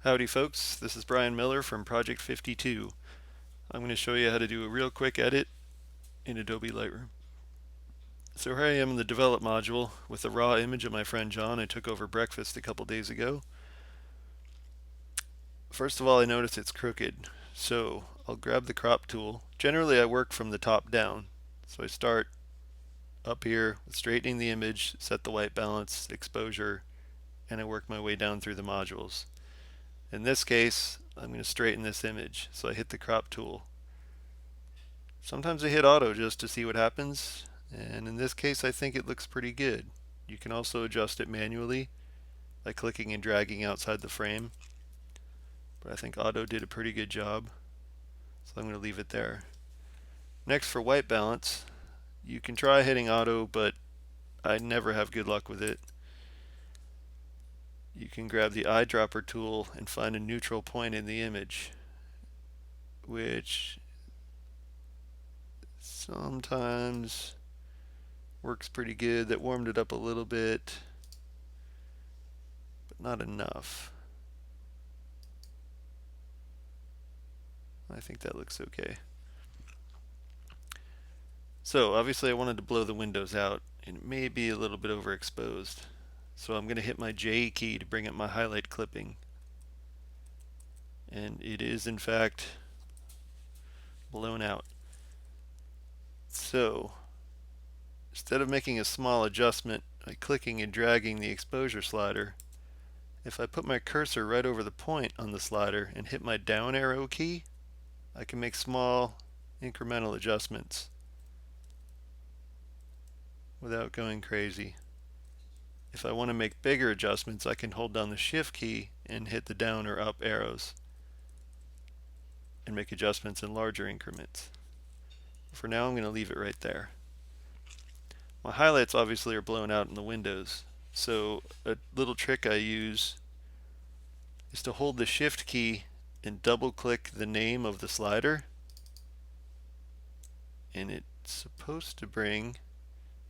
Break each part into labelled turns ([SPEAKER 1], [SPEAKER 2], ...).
[SPEAKER 1] Howdy folks, this is Brian Miller from Project 52. I'm going to show you how to do a real quick edit in Adobe Lightroom. So here I am in the develop module with a raw image of my friend John I took over breakfast a couple days ago. First of all, I notice it's crooked, so I'll grab the crop tool. Generally I work from the top down, so I start up here with straightening the image, set the white balance, exposure, and I work my way down through the modules. In this case, I'm going to straighten this image, so I hit the crop tool. Sometimes I hit auto just to see what happens, and in this case I think it looks pretty good. You can also adjust it manually by clicking and dragging outside the frame, but I think auto did a pretty good job, so I'm going to leave it there. Next, for white balance, you can try hitting auto, but I never have good luck with it. You can grab the eyedropper tool and find a neutral point in the image, which sometimes works pretty good. That warmed it up a little bit, but not enough. I think that looks okay. So obviously I wanted to blow the windows out, and it may be a little bit overexposed. So I'm going to hit my J key to bring up my highlight clipping. And it is in fact blown out. So instead of making a small adjustment by clicking and dragging the exposure slider, if I put my cursor right over the point on the slider and hit my down arrow key, I can make small incremental adjustments without going crazy. If I want to make bigger adjustments, I can hold down the shift key and hit the down or up arrows and make adjustments in larger increments. For now I'm going to leave it right there. My highlights obviously are blown out in the windows, so a little trick I use is to hold the shift key and double click the name of the slider, and it's supposed to bring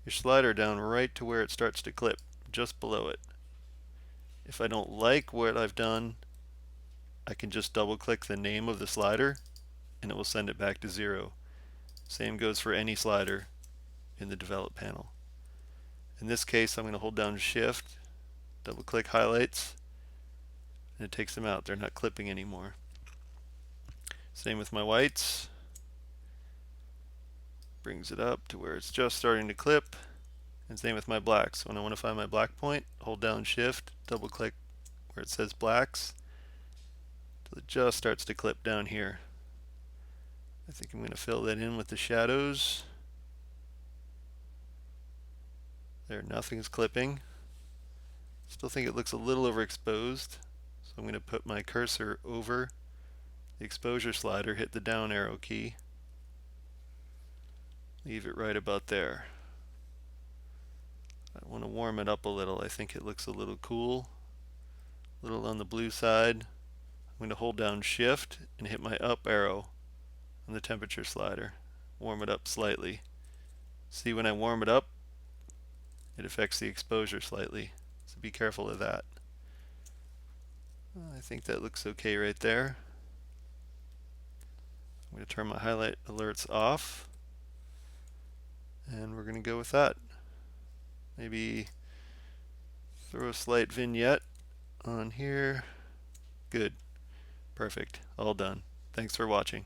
[SPEAKER 1] your slider down right to where it starts to clip, just below it. If I don't like what I've done, I can just double click the name of the slider and it will send it back to 0. Same goes for any slider in the develop panel. In this case I'm going to hold down shift, double click highlights, and it takes them out. They're not clipping anymore. Same with my whites. Brings it up to where it's just starting to clip. And same with my blacks. When I want to find my black point, hold down shift, double click where it says blacks, till it just starts to clip down here. I think I'm going to fill that in with the shadows. There, nothing's clipping. Still think it looks a little overexposed, so I'm going to put my cursor over the exposure slider, hit the down arrow key, leave it right about there. I want to warm it up a little. I think it looks a little cool, a little on the blue side. I'm going to hold down shift and hit my up arrow on the temperature slider. Warm it up slightly. See, when I warm it up, it affects the exposure slightly, so be careful of that. I think that looks okay right there. I'm going to turn my highlight alerts off, and we're going to go with that. Maybe throw a slight vignette on here. Good. Perfect. All done. Thanks for watching.